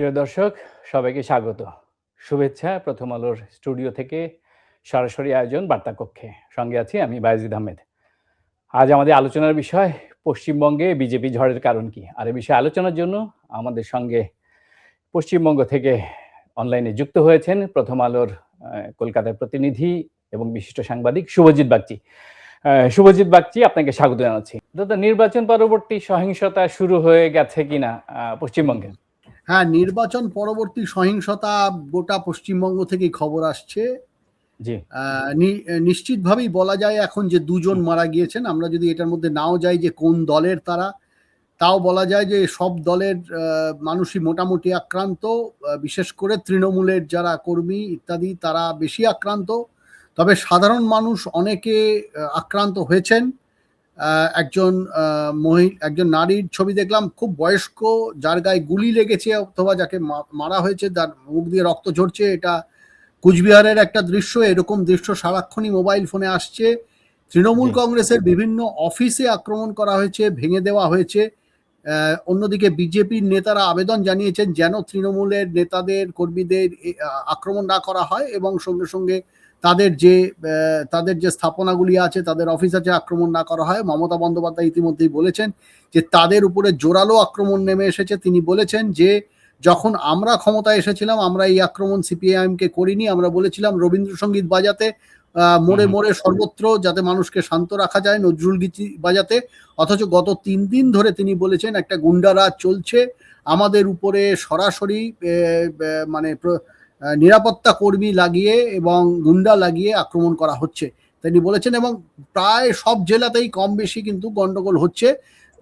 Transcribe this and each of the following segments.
প্রিয় দর্শক, সবাইকে স্বাগত। শুভেচ্ছা প্রথম আলোর স্টুডিও থেকে সরাসরি আয়োজন বার্তা কক্ষে। সঙ্গে আছি আমি বায়েজিদ আহমেদ। আজ আমাদের আলোচনার বিষয় পশ্চিমবঙ্গে বিজেপি ঝড়ের কারণ কি? আর এ বিষয়ে আলোচনার জন্য আমাদের সঙ্গে পশ্চিমবঙ্গ থেকে অনলাইনে যুক্ত হয়েছেন প্রথম আলোর কলকাতার প্রতিনিধি এবং বিশিষ্ট সাংবাদিক শুভজিৎ বাগচি। শুভজিৎ বাগচি, আপনাকে স্বাগত জানাচ্ছি। দাদা, নির্বাচন পরবর্তী সহিংসতা শুরু হয়ে গেছে কিনা পশ্চিমবঙ্গে? হ্যাঁ, নির্বাচন পরবর্তী সহিংসতা গোটা পশ্চিমবঙ্গ থেকেই খবর আসছে। জি, নিশ্চিতভাবেই বলা যায় এখন যে দুজন মারা গিয়েছেন। আমরা যদি এটার মধ্যে নাও যাই যে কোন দলের তারা, তাও বলা যায় যে সব দলের মানুষই মোটামুটি আক্রান্ত। বিশেষ করে তৃণমূলের যারা কর্মী ইত্যাদি তারা বেশি আক্রান্ত। তবে সাধারণ মানুষ অনেকে আক্রান্ত হয়েছেন। একজন নারীর ছবি দেখলাম, খুব বয়স্ক, যার গায়ে গুলি লেগেছে অথবা যাকে মারা হয়েছে, তার মুখ দিয়ে রক্ত ঝরছে। এটা কুচবিহারের একটা দৃশ্য। এরকম দৃশ্য সারাক্ষণই মোবাইল ফোনে আসছে। তৃণমূল কংগ্রেসের বিভিন্ন অফিসে আক্রমণ করা হয়েছে, ভেঙে দেওয়া হয়েছে। অন্যদিকে বিজেপির নেতারা আবেদন জানিয়েছেন যেন তৃণমূলের নেতাদের কর্মীদের আক্রমণ না করা হয় এবং সঙ্গে সঙ্গে তাদের যে স্থাপনাগুলি আছে, তাদের অফিস আছে, আক্রমণ না করা হয়। মমতা বন্দ্যোপাধ্যায় ইতিমধ্যেই বলেছেন যে তাদের উপরে জোরালো আক্রমণ নেমে এসেছে। তিনি বলেছেন যে যখন আমরা ক্ষমতায় এসেছিলাম আমরা এই আক্রমণ সিপিআইএমকে করিনি। আমরা বলেছিলাম রবীন্দ্রসঙ্গীত বাজাতে, মোড়ে মোড়ে সর্বত্র, যাতে মানুষকে শান্ত রাখা যায়, নজরুল গীতি বাজাতে। অথচ গত 3 দিন ধরে তিনি বলেছেন একটা গুন্ডারাজ চলছে, আমাদের উপরে সরাসরি মানে নিরাপত্তা কর্মী লাগিয়ে এবং গুন্ডা লাগিয়ে আক্রমণ করা হচ্ছে তিনি বলেছেন। এবং প্রায় সব জেলাতেই কম বেশি কিন্তু গন্ডগোল হচ্ছে।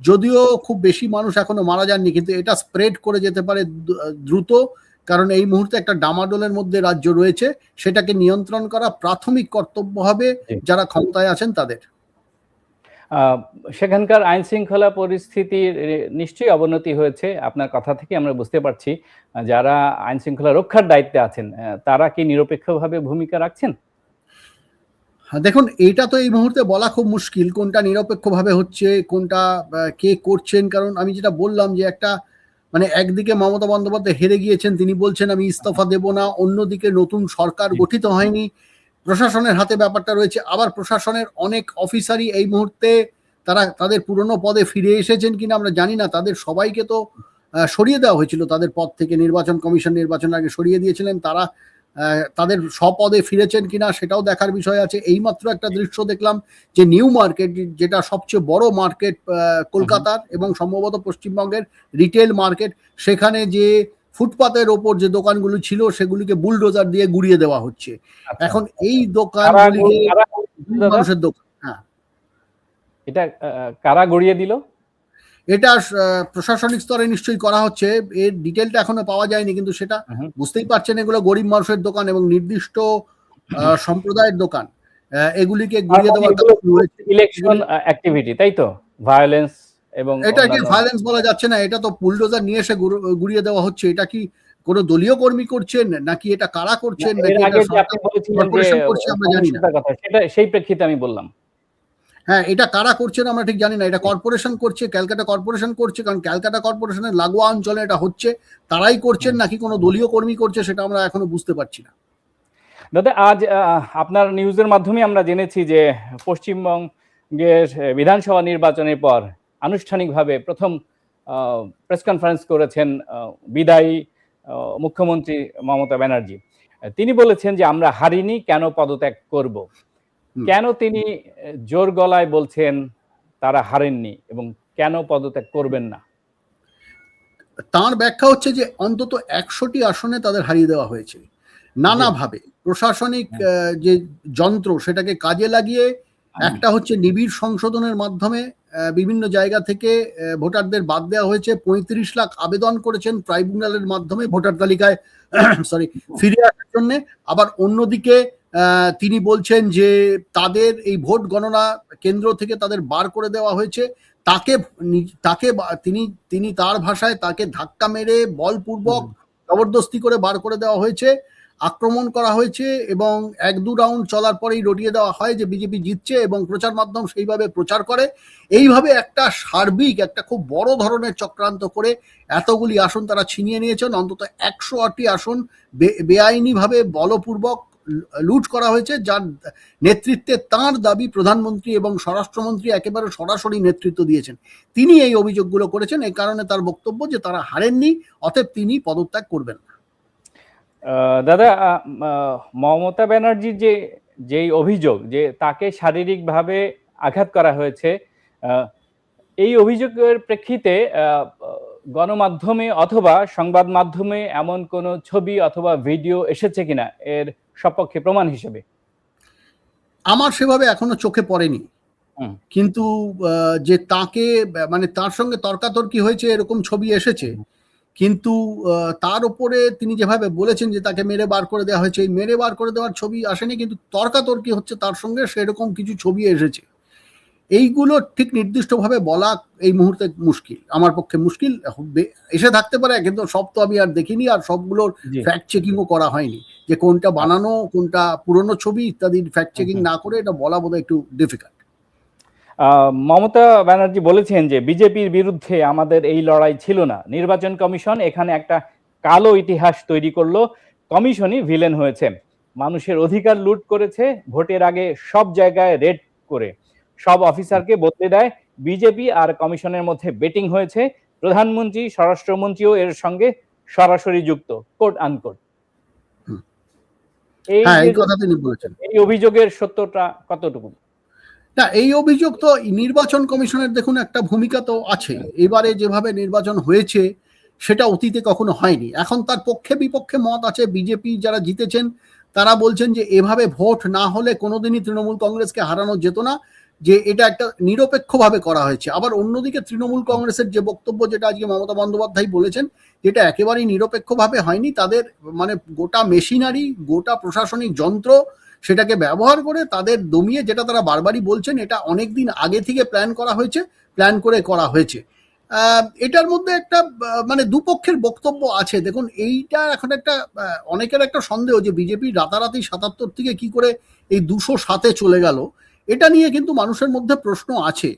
যদিও খুব বেশি মানুষ এখনো মারা যাননি, কিন্তু এটা স্প্রেড করে যেতে পারে দ্রুত, কারণ এই মুহূর্তে একটা ডামাডোলের মধ্যে রাজ্য রয়েছে। সেটাকে নিয়ন্ত্রণ করা প্রাথমিক কর্তব্য হবে যারা ক্ষমতায় আছেন তাদের। সেখানকার আইন শৃঙ্খলা পরিস্থিতির নিশ্চয়ই অবনতি হয়েছে, আপনার কথা থেকে আমরা বুঝতে পারছি। যারা আইন শৃঙ্খলা রক্ষার দায়িত্বে আছেন তারা কি নিরপেক্ষভাবে ভূমিকা রাখছেন? দেখুন, এটা তো এই মুহূর্তে বলা খুব মুশকিল কোনটা নিরপেক্ষভাবে হচ্ছে, কোনটা কে করছেন। কারণ আমি যেটা বললাম যে একটা মানে একদিকে মমতা বন্দ্যোপাধ্যায় হেরে গিয়েছেন, তিনি বলছেন আমি ইস্তফা দেব না। অন্যদিকে নতুন সরকার গঠিত হয়নি, প্রশাসনের হাতে ব্যাপারটা রয়েছে। আবার প্রশাসনের অনেক অফিসারই এই মুহূর্তে তাদের পুরনো পদে ফিরে এসেছেন কিনা আমরা জানি না। তাদের সবাইকে তো সরিয়ে দেওয়া হয়েছিল তাদের পদ থেকে, নির্বাচন কমিশন নির্বাচন আগে সরিয়ে দিয়েছিলেন। তারা তাদের স্বপদে ফিরেছেন কিনা সেটাও দেখার বিষয় আছে। এইমাত্র একটা দৃশ্য দেখলাম যে নিউ মার্কেট, যেটা সবচেয়ে বড় মার্কেট কলকাতার এবং সম্ভবত পশ্চিমবঙ্গের রিটেল মার্কেট, সেখানে যে ফুটপাতের ওপর যে দোকানগুলো ছিল সেগুলিকে বুলডোজার দিয়ে গুড়িয়ে দেওয়া হচ্ছে। এখন এই দোকানগুলিকে মানুষের দোকান। হ্যাঁ, এটা কারা গড়িয়ে দিল? এটা প্রশাসনিক স্তরে নিশ্চয়ই করা হচ্ছে। এর ডিটেলটা এখনো পাওয়া যায়নি, কিন্তু সেটা বুঝতেই পারছেন এগুলো গরিব মানুষের দোকান এবং নির্দিষ্ট সম্প্রদায়ের দোকান। এগুলিকে গুড়িয়ে দেওয়া ইলেকশন অ্যাক্টিভিটি, তাই তো? ভায়োলেন্স এবং এটাকে ভায়োলেন্স বলা যাচ্ছে না, এটা তো বুলডোজার নিয়ে এসে গুড়িয়ে দেওয়া হচ্ছে। এটা কি কোনো দলীয় কর্মী করছেন নাকি এটা কারা করছেন নাকি এটা কর্পোরেশন করছে আমরা জানি না। সেই প্রেক্ষিতে আমি বললাম। হ্যাঁ, এটা কারা করছেন আমরা ঠিক জানি না। এটা কর্পোরেশন করছে, ক্যালকাটা কর্পোরেশন করছে, কারণ ক্যালকাটা কর্পোরেশনের লাগোয়া অঞ্চলে এটা হচ্ছে। তারাই করছেন নাকি কোনো দলীয় কর্মী করছে সেটা আমরা এখনো বুঝতে পারছি না। দাদা, আজ আপনার নিউজের মাধ্যমে আমরা জেনেছি যে পশ্চিমবঙ্গের বিধানসভা নির্বাচনের পর আনুষ্ঠানিকভাবে প্রথম প্রেস কনফারেন্স করেছেন বিদায়ী মুখ্যমন্ত্রী মমতা ব্যানার্জি। তিনি বলেছেন যে আমরা হারিনি, কেন পদত্যাগ করব। কেন তিনি জোর গলায় বলছেন তারা হারেননি এবং কেন পদত্যাগ করবেন না? তার ব্যাখ্যা হচ্ছে যে অন্তত 100টি আসনে তাদের হারিয়ে দেওয়া হয়েছে নানাভাবে। প্রশাসনিক যে যন্ত্র সেটাকে কাজে লাগিয়ে, একটা হচ্ছে নিবিড় সংশোধনের মাধ্যমে বিভিন্ন জায়গা থেকে ভোটারদের বাদ দেওয়া হয়েছে। 35 লাখ আবেদন করেছেন ট্রাইব্যুনালের মাধ্যমে ভোটার তালিকায় ফিরে আসার জন্য। আবার অন্যদিকে তিনি বলছেন যে তাদের এই ভোট গণনা কেন্দ্র থেকে তাদের বার করে দেওয়া হয়েছে। তিনি তার ভাষায় তাকে ধাক্কা মেরে বলপূর্বক জবরদস্তি করে বার করে দেওয়া হয়েছে। আক্রমণ করা হয়েছে এবং 1-2 রাউন্ড চলার পরেই রটিয়ে দেওয়া হয় যে বিজেপি জিতছে এবং প্রচার মাধ্যম সেইভাবে প্রচার করে। এইভাবে একটা সার্বিক একটা খুব বড় ধরনের চক্রান্ত করে এতগুলি আসন তারা ছিনিয়ে নিয়েছেন। অন্তত 108টি আসন বেআইনিভাবে বলপূর্বক লুট করা হয়েছে, যার নেতৃত্বে তাঁর দাবি প্রধানমন্ত্রী এবং স্বরাষ্ট্রমন্ত্রী একেবারে সরাসরি নেতৃত্ব দিয়েছেন। তিনি এই অভিযোগগুলো করেছেন। এই কারণে তার বক্তব্য যে তারা হারেননি, অতএব তিনি পদত্যাগ করবেন না। দাদা, মমতা ব্যানার্জির যেই অভিযোগ যে তাকে শারীরিকভাবে আঘাত করা হয়েছে, এই অভিযোগের প্রেক্ষিতে গণমাধ্যমে অথবা সংবাদ মাধ্যমে এমন কোন ছবি অথবা ভিডিও এসেছে কিনা এর সপক্ষে প্রমাণ হিসেবে? আমার সেভাবে এখনো চোখে পড়েনি, কিন্তু যে তাকে মানে তার সঙ্গে তর্কাতর্কি হয়েছে এরকম ছবি এসেছে, কিন্তু তার উপরে তিনি যেভাবে বলেছেন যে তাকে মেরে বার করে দেওয়া হয়েছে, এই মেরে বার করে দেওয়ার ছবি আসেনি, কিন্তু তর্কাতর্কি হচ্ছে তার সঙ্গে সেরকম কিছু ছবি এসেছে। এইগুলো ঠিক নির্দিষ্টভাবে বলা এই মুহূর্তে মুশকিল, আমার পক্ষে মুশকিল। এসে থাকতে পারে, কিন্তু সব তো আমি আর দেখিনি, আর সবগুলোর ফ্যাক্ট চেকিংও করা হয়নি, যে কোনটা বানানো কোনটা পুরনো ছবি ইত্যাদির ফ্যাক্ট চেকিং না করে এটা বলা বোধহয় একটু ডিফিকাল্ট। মমতা ব্যানার্জি বলেছেন যে বিজেপির বিরুদ্ধে আমাদের এই লড়াই ছিল না, নির্বাচন কমিশন এখানে একটা কালো ইতিহাস তৈরি করলো, কমিশনই ভিলেন হয়েছে, মানুষের অধিকার লুট করেছে, ভোটের আগে সব জায়গায় রেড করে সব অফিসারকে বদলে দেয়, বিজেপি আর কমিশনের মধ্যে বেটিং হয়েছে, প্রধানমন্ত্রী স্বরাষ্ট্রমন্ত্রীও এর সঙ্গে সরাসরি যুক্ত, কোট আনকোট। এই অভিযোগের সত্যতা কতটুকু? না, এই অভিযোগ তো নির্বাচন কমিশনের দেখুন একটা ভূমিকা তো আছে। এবারে যেভাবে নির্বাচন হয়েছে সেটা অতীতে কখনো হয়নি। এখন তার পক্ষে বিপক্ষে মত আছে। বিজেপি যারা জিতেছেন তারা বলছেন যে এভাবে ভোট না হলে কোনোদিনই তৃণমূল কংগ্রেসকে হারানো যেত না, যে এটা একটা নিরপেক্ষভাবে করা হয়েছে। আবার অন্যদিকে তৃণমূল কংগ্রেসের যে বক্তব্য, যেটা আজকে মমতা বন্দ্যোপাধ্যায় বলেছেন, যেটা একেবারেই নিরপেক্ষভাবে হয়নি, তাদের মানে গোটা মেশিনারি, গোটা প্রশাসনিক যন্ত্র সেটাকে ব্যবহার করে তাদের দমিয়ে, যেটা তারা বারবারই বলছেন, এটা অনেকদিন আগে থেকে প্ল্যান করা হয়েছে, প্ল্যান করে করা হয়েছে। এটার মধ্যে একটা মানে দুপক্ষের বক্তব্য আছে। দেখুন, এইটা এখন একটা অনেকের একটা সন্দেহ যে বিজেপি রাতারাতি 77 থেকে কি করে এই 207-এ চলে গেল, এটা নিয়ে কিন্তু মানুষের মধ্যে প্রশ্ন আছে,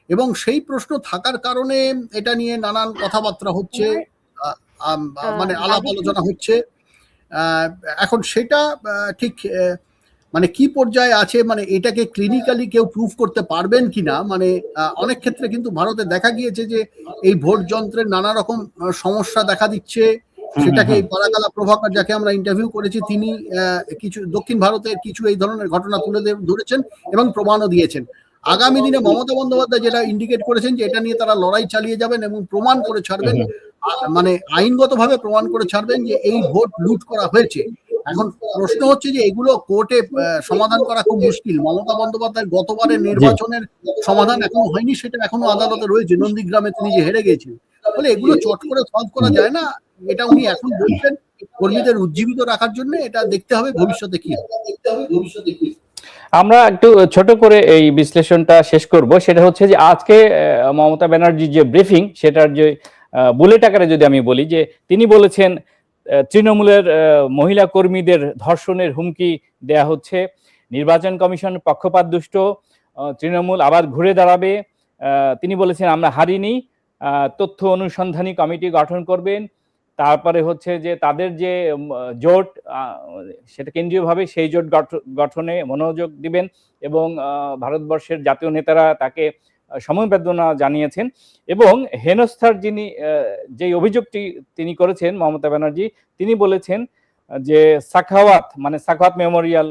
এবং সেই প্রশ্ন থাকার কারণে এটা নিয়ে নানান কথাবার্তা হচ্ছে, মানে আলাপ আলোচনা হচ্ছে। এখন সেটা ঠিক মানে কি পর্যায়ে আছে, মানে এটাকে ক্লিনিক্যালি কেউ প্রুফ করতে পারবেন কিনা, মানে অনেক ক্ষেত্রে কিন্তু ভারতে দেখা গিয়েছে যে এই ভোট যন্ত্রের নানা রকম সমস্যা দেখা দিচ্ছে। সেটাকে পারাকালা প্রভাকর, যাকে আমরা ইন্টারভিউ করেছি, তিনি কিছু দক্ষিণ ভারতের কিছু এই ধরনের ঘটনা তুলে ধরেছেন এবং প্রমাণও দিয়েছেন। আগামী দিনে মমতা বন্দ্যোপাধ্যায় যেটা ইন্ডিকেট করেছেন যে এটা নিয়ে তারা লড়াই চালিয়ে যাবেন এবং প্রমাণ করে ছাড়বেন, মানে আইনগতভাবে প্রমাণ করে ছাড়বেন যে এই ভোট লুট করা হয়েছে। এখন প্রশ্ন হচ্ছে যে এগুলো কোর্টে সমাধান করা খুব মুশকিল। মমতা বন্দ্যোপাধ্যায় গতবারের নির্বাচনের সমাধান এখনো হয়নি, সেটা এখনো আদালতে রয়েছে। নন্দীগ্রামে তিনি যে হেরে গেছেন, বলে এগুলো চট করে সলভ করা যায় না। এটা উনি এখন বলছেন কর্মীদের উজ্জীবিত রাখার জন্য। এটা দেখতে হবে ভবিষ্যতে কি হবে। আমরা একটু ছোট করে এই বিশ্লেষণটা শেষ করব। সেটা হচ্ছে যে আজকে মমতা ব্যানার্জির যে ব্রিফিং, সেটার যে বুলেট আকারে যদি আমি বলি, যে তিনি বলেছেন তৃণমূলের মহিলা কর্মীদের ধর্ষণের হুমকি দেয়া হচ্ছে, নির্বাচন কমিশন পক্ষপাত দুষ্ট, তৃণমূল আবার ঘুরে দাঁড়াবে, তিনি বলেছেন আমরা হারিনি, তথ্য অনুসন্ধানী কমিটি গঠন করবেন, তারপরে হচ্ছে যে তাদের যে জোট, সেটা কেন্দ্রীয়ভাবে সেই জোট গঠনে মনোযোগ দিবেন, এবং ভারতবর্ষের জাতীয় নেতারা তাকে সমবেদনা জানিয়েছেন, এবং হেনস্থার যে অভিযোগটি তিনি করেছেন মমতা ব্যানার্জি, তিনি বলেছেন যে সাখাওয়াত মেমোরিয়াল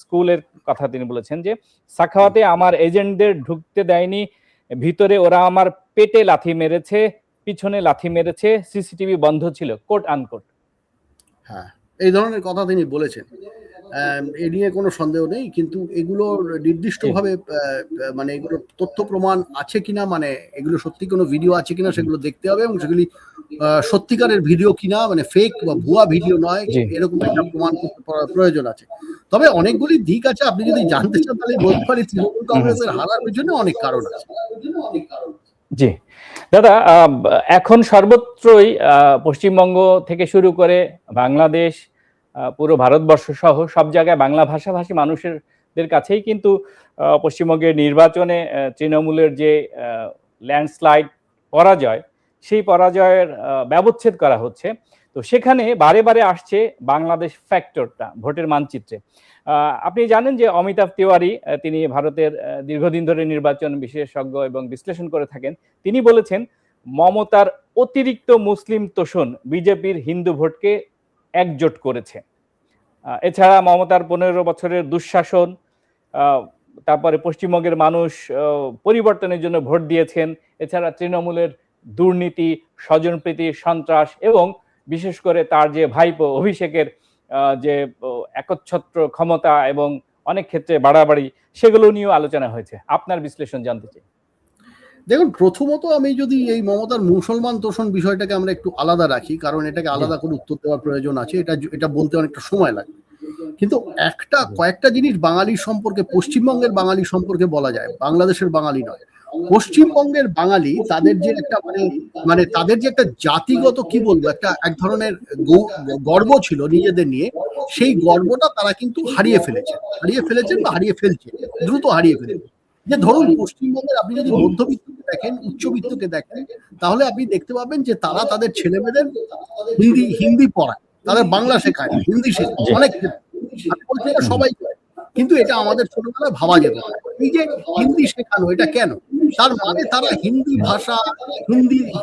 স্কুলের কথা তিনি বলেছেন, যে সাখাওয়াতে আমার এজেন্টদের ঢুকতে দেয়নি, ভিতরে ওরা আমার পেটে লাথি মেরেছে, পিছনে লাথি মেরেছে, সিসিটিভি বন্ধ ছিল, কোট আনকোট। হ্যাঁ, এই ধরনের কথা তিনি বলেছেন, এ নিয়ে কোনো সন্দেহ নেই। কিন্তু এগুলো নির্দিষ্টভাবে মানে এগুলো তথ্য প্রমাণ আছে কিনা, মানে এগুলো সত্যি কোনো ভিডিও আছে কিনা সেগুলো দেখতে হবে, এবং সেগুলি সত্যিকারের ভিডিও কিনা, মানে ফেক বা ভুয়া ভিডিও নয়, এরকম একটা প্রমাণ করতে প্রয়োজন আছে। তবে অনেকগুলি দিক আছে, আপনি যদি জানতে চান তাহলে বলতে পারি তৃণমূল কংগ্রেসের হারার পেছনে অনেক কারণ আছে। জি দাদা, এখন সর্বত্রই পশ্চিমবঙ্গ থেকে শুরু করে বাংলাদেশ, পুরো ভারতবর্ষ সহ সব জায়গায় বাংলা ভাষাভাষী মানুষের কাছেই কিন্তু পশ্চিমবঙ্গের নির্বাচনে তৃণমূলের যে ল্যান্ডস্লাইড পরাজয়, সেই পরাজয়ের ব্যবচ্ছেদ করা হচ্ছে। তো সেখানে বারে বারে আসছে বাংলাদেশ ফ্যাক্টরটা ভোটের মানচিত্রে। আপনি জানেন যে অমিতাভ তিওয়ারি, তিনি ভারতের দীর্ঘদিন ধরে নির্বাচন বিশেষজ্ঞ এবং বিশ্লেষণ করে থাকেন। তিনি বলেছেন মমতার অতিরিক্ত মুসলিম তোষণ বিজেপির হিন্দু ভোটকে একজোট করেছে। এছাড়া মমতার 15 বছরের দুঃশাসন, তারপরে পশ্চিমবঙ্গের মানুষ পরিবর্তনের জন্য ভোট দিয়েছেন। এছাড়া তৃণমূলের দুর্নীতি, স্বজনপ্রীতি, সন্ত্রাস এবং বিশেষ করে তার যে ভাইপো অভিষেকের যে একচ্ছত্র ক্ষমতা এবং অনেক ক্ষেত্রে বাড়াবাড়ি, সেগুলো নিয়েও আলোচনা হয়েছে। আপনার বিশ্লেষণ জানতে চাই। দেখুন, প্রথমত আমি যদি এই মমতার মুসলমান তোষণ বিষয়টাকে আমরা একটু আলাদা রাখি, কারণ এটাকে আলাদা করে উত্তর দেওয়ার প্রয়োজন আছে, এটা বলতে অনেকটা সময় লাগবে। কিন্তু কয়েকটা জিনিস বাঙালির সম্পর্কে, পশ্চিমবঙ্গের বাঙালি সম্পর্কে বলা যায়, বাংলাদেশের বাঙালি নয়। পশ্চিমবঙ্গের বাঙালি তাদের যে একটা মানে তাদের যে একটা জাতিগত কি বলবো, এক ধরনের গর্ব ছিল নিজেদের নিয়ে, সেই গর্বটা তারা কিন্তু হারিয়ে ফেলেছেন বা হারিয়ে ফেলছে, দ্রুত হারিয়ে ফেলেছে। যে ধরুন পশ্চিমবঙ্গের আপনি যদি মধ্যবিত্তকে দেখেন, উচ্চবিত্তকে দেখেন, তাহলে আপনি দেখতে পাবেন যে তারা তাদের ছেলেমেয়েদের হিন্দি পড়ায়, তাদের বাংলা শেখায়, হিন্দি শেখায় অনেক ক্ষেত্রে, সবাই। কিন্তু এটা আমাদের ছোটবেলায় ভাবা যেত না। এই যে হিন্দি শেখানো, এটা কেন? তার মানে তারা হিন্দি ভাষা,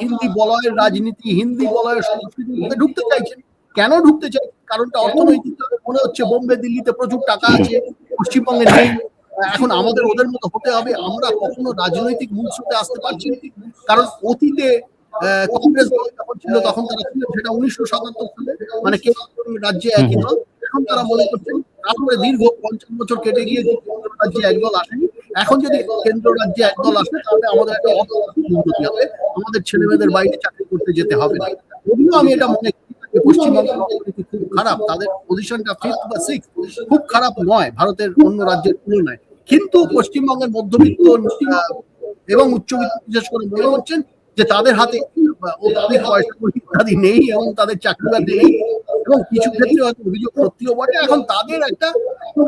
হিন্দি বলয়ের রাজনীতি, হিন্দি বলয়ের সংস্কৃতির মধ্যে ঢুকতে চাইছেন। কেন ঢুকতে চাইছেন? কারণটা অর্থনৈতিক। মনে হচ্ছে বোম্বে দিল্লিতে প্রচুর টাকা আছে, পশ্চিমবঙ্গে নেই, এখন আমাদের ওদের মতো হতে হবে। আমরা কখনো রাজনৈতিক মূলস্রোতে আসতে পারছি না, কারণ অতীতে কংগ্রেস দল যখন ছিল তখন তারা ছিল সেটা 1977 সালে, মানে রাজ্যে একই দল। এখন তারা মনে করছেন, তারপরে দীর্ঘ 50 বছর কেটে গিয়ে কেন্দ্র রাজ্যে একদল আসেনি, এখন যদি কেন্দ্র রাজ্যে একদল আসে তাহলে আমাদের একটা উন্নতি হবে, আমাদের ছেলে মেয়েদের বাইরে চাকরি করতে যেতে হবে না। যদিও আমি এটা মনে করি যে পশ্চিমবঙ্গের অর্থনীতি খুব খারাপ, তাদের পজিশনটা 5th বা 6th খুব খারাপ নয় ভারতের অন্য রাজ্যের তুলনায়, কিন্তু পশ্চিমবঙ্গের মধ্যবিত্ত এবং উচ্চবিত্ত বিশেষ করে মনে করছেন যে তাদের হাতে অধিক পয়সা ইত্যাদি নেই এবং তাদের চাকরি বাকরি নেই, এবং কিছু ক্ষেত্রে হয়তো অভিযোগ সত্যিও বটে। এখন তাদের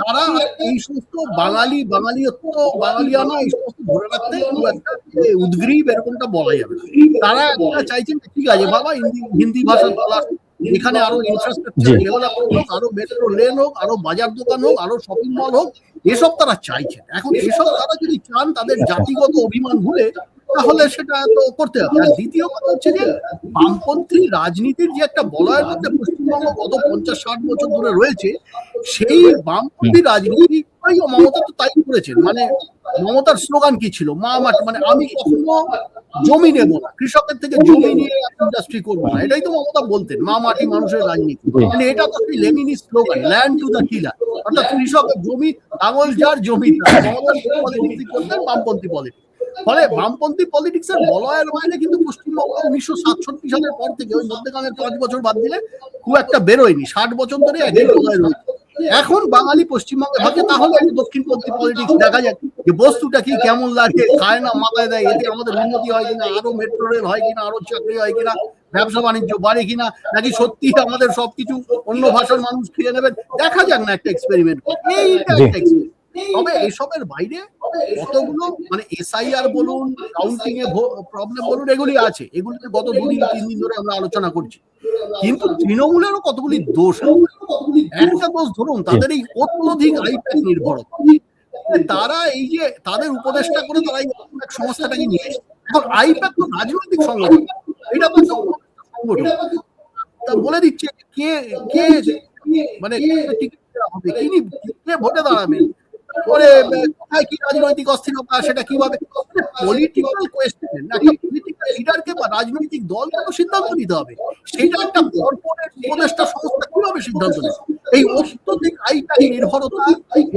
তারা এই সমস্ত বাঙালিয়ত্ব, বাঙালিয়ানা এই সমস্ত ধরে রাখতে খুব একটা উদ্গ্রীব, এরকমটা বলা যাবে না। তারা একটা চাইছেন ঠিক আছে বাবা, হিন্দি ভাষা বলা, এখানে আরো ইনফ্রাস্ট্রাকচার ডেভেলপমেন্ট হোক, আরো মেট্রো লেন হোক, আরো বাজার দোকান হোক, আরো শপিং মল হোক, এসব তারা চাইছেন। এখন এসব তারা যদি চান তাদের জাতিগত অভিমান ভুলে, তাহলে সেটা তো করতে হবে। আর দ্বিতীয় কথা হচ্ছে যে বামপন্থী রাজনীতির যে একটা বলয়ের মধ্যে পশ্চিমবঙ্গ গত 50-60 বছর ধরে রয়েছে, সেই বামপন্থী রাজনীতি মমতা তো তাই করেছেন। মানে মমতার স্লোগান কি ছিল? মা মাটি, মানে আমি কখনো জমি নেব না, কৃষকের থেকে জমি নিয়ে ইন্ডাস্ট্রি করবো না, এটাই তো মমতা বলতেন, মা মাটি মানুষের রাজনীতি। মানে এটা তো সেই Leninist slogan, land to the tiller, অর্থাৎ কৃষকের জমি, লাঙল যার জমি তার। মমতা পলিটিক্স করতেন, বামপন্থী পলিটিক্স। ফলে বামপন্থী পলিটিক্সের বলয়ের বাইরে কিন্তু পশ্চিমবঙ্গ 1967 সালের পর থেকে, ওই মধ্যখানের 5 বছর বাদ দিলে খুব একটা বেরোয়নি, 60 বছর ধরে একই বলয় রয়েছে। এখন বাঙালি পশ্চিমবঙ্গে ভাবছে তাহলে একটু দক্ষিণপন্থী পলিটিক্স দেখা যাক, যে বস্তুটা কি, কেমন লাগে, খায় না মাথায় দেয়, এতে আমাদের উন্নতি হয় কিনা, আরো মেট্রো রেল হয় কিনা, আরো চাকরি হয় কিনা, ব্যবসা বাণিজ্য বাড়ে কিনা, নাকি সত্যি আমাদের সবকিছু অন্য ভাষার মানুষ খেয়ে নেবেন। দেখা যাক না, একটা এক্সপেরিমেন্ট। এইটা একটা এক্সপেরিমেন্ট। তবে এসবের বাইরে কতগুলো মানে এসআইআর বলুন, কাউন্টিং এ প্রবলেম বলুন, এগুলি আছে, এগুলিতে গত 2-3 দিন ধরে আমরা আলোচনা করছি। কিন্তু তৃণমূলেরও কতগুলি দোষ। একটা দোষ ধরুন, তাদের এই অত্যধিক আইপ্যাক নির্ভরতা। তারা এই যে তাদের উপদেষ্টা করে তারা এই সংস্থাটাকে নিয়ে এসেছে। এখন আইপ্যাক তো রাজনৈতিক সংগঠন, এটা তো সংগঠন, তা বলে দিচ্ছে কে কে মানে কে ভোটে দাঁড়াবে, পরে কোথায় কি রাজনৈতিক অস্থিরতা, সেটা কিভাবে পলিটিক্যাল কোয়েশ্চেন, একটা পলিটিক্যাল লিডারকে বা রাজনৈতিক দলকে তো সিদ্ধান্ত নিতে হবে। সেটা একটা কর্পোরেট উপদেষ্টা সংস্থা কিভাবে সিদ্ধান্ত নেবে? এই অত্যধিক আইপ্যাক নির্ভরতা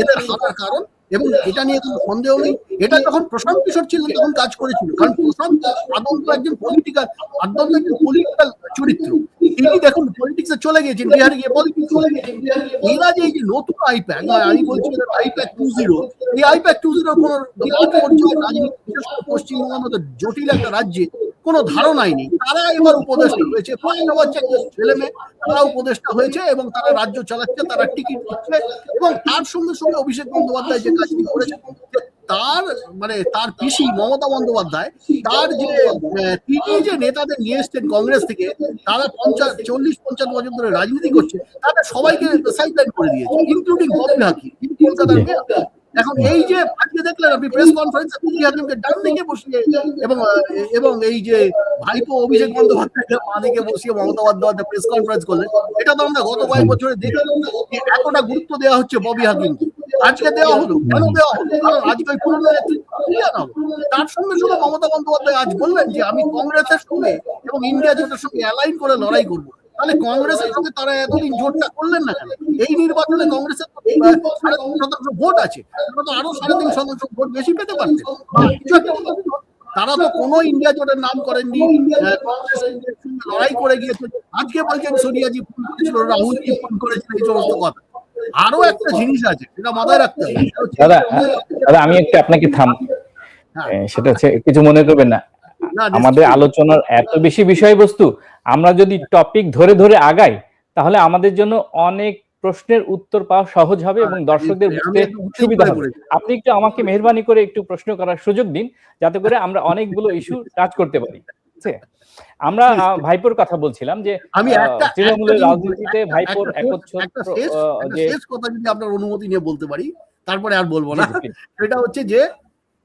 এদের হারার কারণ, এবং এটা নিয়ে কোনো সন্দেহ নেই। এটা যখন প্রশান্ত কিশোর ছিলেন তখন কাজ করেছিল, কারণ প্রশান্ত আদন্ত একজন পলিটিক্যাল চরিত্র। তিনি দেখুন পলিটিক্সে চলে গেছেন, বিহারে গিয়ে পলিটিক্স চলে গেছেন। এরা যে এই যে নতুন আইপ্যাক, আমি বলছি আইপ্যাক 2.0, এই আইপ্যাক 2.0 কোন রাজনীতি পশ্চিমবঙ্গের মতো জটিল একটা রাজ্যে কোনো ধারণাই নেই। তারা এবার উপদেষ্টা হয়েছে, ৫ বছরের ছেলে মেয়ে, তারা উপদেষ্টা হয়েছে এবং তারা রাজ্য চালাচ্ছে, তারা টিকিট দিচ্ছে এবং তার সঙ্গে সঙ্গে অভিষেক বন্দ্যোপাধ্যায় যে কাজটি করেছে, তার মানে তার পিসি মমতা বন্দ্যোপাধ্যায়, তার যে তিনি যে নেতাদের নিয়ে এসছেন কংগ্রেস থেকে, তারা ৪০-৫০ বছর ধরে রাজনীতি করছে, তাদের সবাইকে সাইডলাইন করে দিয়েছে, ইনক্লুডিং ববি হাকিম, তিনি কলকাতার মেয়র। এখন এই যে আজকে দেখলেন আপনি প্রেস কনফারেন্সে ববি হাকিমকে ডান দিকে বসিয়ে এবং এই যে ভাইপো অভিষেক বন্দ্যোপাধ্যায়কে পা দিকে বসিয়ে মমতা বন্দ্যোপাধ্যায় প্রেস কনফারেন্স করলেন, এটা তো আমরা গত কয়েক বছরে দেখলাম যে এতটা গুরুত্ব দেওয়া হচ্ছে ববি হাকিমকে। আজকে দেওয়া হলো, কেন দেওয়া হলো? কারণ আজকে ওই পুরনো নেতৃত্ব তার সঙ্গে সঙ্গে মমতা বন্দ্যোপাধ্যায় আজ বললেন যে আমি কংগ্রেসের সঙ্গে এবং ইন্ডিয়া জোটের সঙ্গে অ্যালাইন করে লড়াই করবো। তাহলে কংগ্রেসের সঙ্গে তারা এতদিন জোটটা করলেন না কেন? এই নির্বাচনে কংগ্রেসের ৩.৫% ভোট আছে, তারা তো আরো ৩.৫% ভোট বেশি পেতে পারতেন। তারা তো কোনো ইন্ডিয়া জোটের নাম করেননি, লড়াই করে গিয়েছে। আজকে বলছেন সোনিয়াজি ফোন করেছিল, রাহুলজি ফোন করেছিল, এই সমস্ত কথা। আরো একটা জিনিস আছে, সেটা মাথায় রাখতে হবে। দাদা আমি একটু আপনাকে সেটা হচ্ছে কিছু মনে করবেন না, আমাদের আলোচনার এত বেশি বিষয়বস্তু, আমরা যদি টপিক ধরে ধরে আগাই তাহলে আমাদের জন্য অনেক প্রশ্নের উত্তর পাওয়া সহজ হবে এবং দর্শকদের বুঝতে সুবিধা হবে। আপনি একটু আমাকে মেহরবানি করে একটু প্রশ্ন করার সুযোগ দিন, যাতে করে আমরা অনেকগুলো ইস্যু টাচ করতে পারি। আমরা ভাইপোর কথা বলছিলাম যে আমি তৃণমূলের রাজনীতিতে ভাইপোর শেষ কথা যদি আপনার অনুমতি নিয়ে বলতে পারি, তারপরে আর বলবো না। সেটা হচ্ছে যে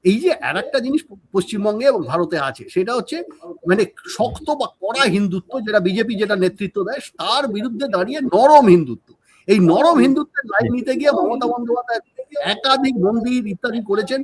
এই যে আর একটা জিনিস পশ্চিমবঙ্গে এবং ভারতে আছে, সেটা হচ্ছে মানে শক্ত বা কড়া হিন্দুত্ব, যেটা বিজেপি যেটা নেতৃত্ব দেয়, তার বিরুদ্ধে দাঁড়িয়ে নরম হিন্দুত্ব। এই নরম হিন্দুত্বের লাইন নিতে গিয়ে মমতা বন্দ্যোপাধ্যায় একাধিক মন্দির ইত্যাদি করেছেন,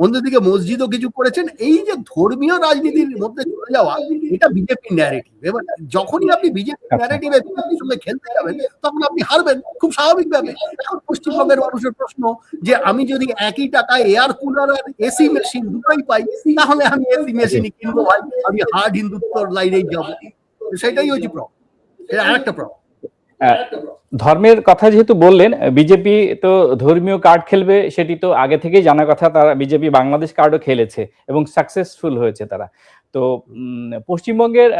অন্যদিকে মসজিদও কিছু করেছেন। এই যে ধর্মীয় রাজনীতির মধ্যে চলে যাওয়া, এটা বিজেপির ন্যারেটিভ। এবার যখনই আপনি বিজেপির ন্যারেটিভে বিজেপির সঙ্গে খেলতে যাবেন, তখন আপনি হারবেন, খুব স্বাভাবিকভাবে। এখন পশ্চিমবঙ্গের মানুষের প্রশ্ন যে আমি যদি একই টাকায় এয়ার কুলার আর এসি মেশিন দুটোই পাই, তাহলে আমি এসি মেশিনই কিনবো ভাই, আমি হার্ড হিন্দুত্বর লাইনেই যাবো। সেটাই হচ্ছে প্রবলেম, এটা আরেকটা প্রবলেম। ধর্মের কথা যেহেতু বললেন, বিজেপি তো ধর্মীয় কার্ড খেলবে সেটি তো আগে থেকেই জানা কথা। তারা বিজেপি বাংলাদেশ কার্ডও খেলেছে এবং সাকসেসফুল হয়েছে তারা। তো পশ্চিমবঙ্গের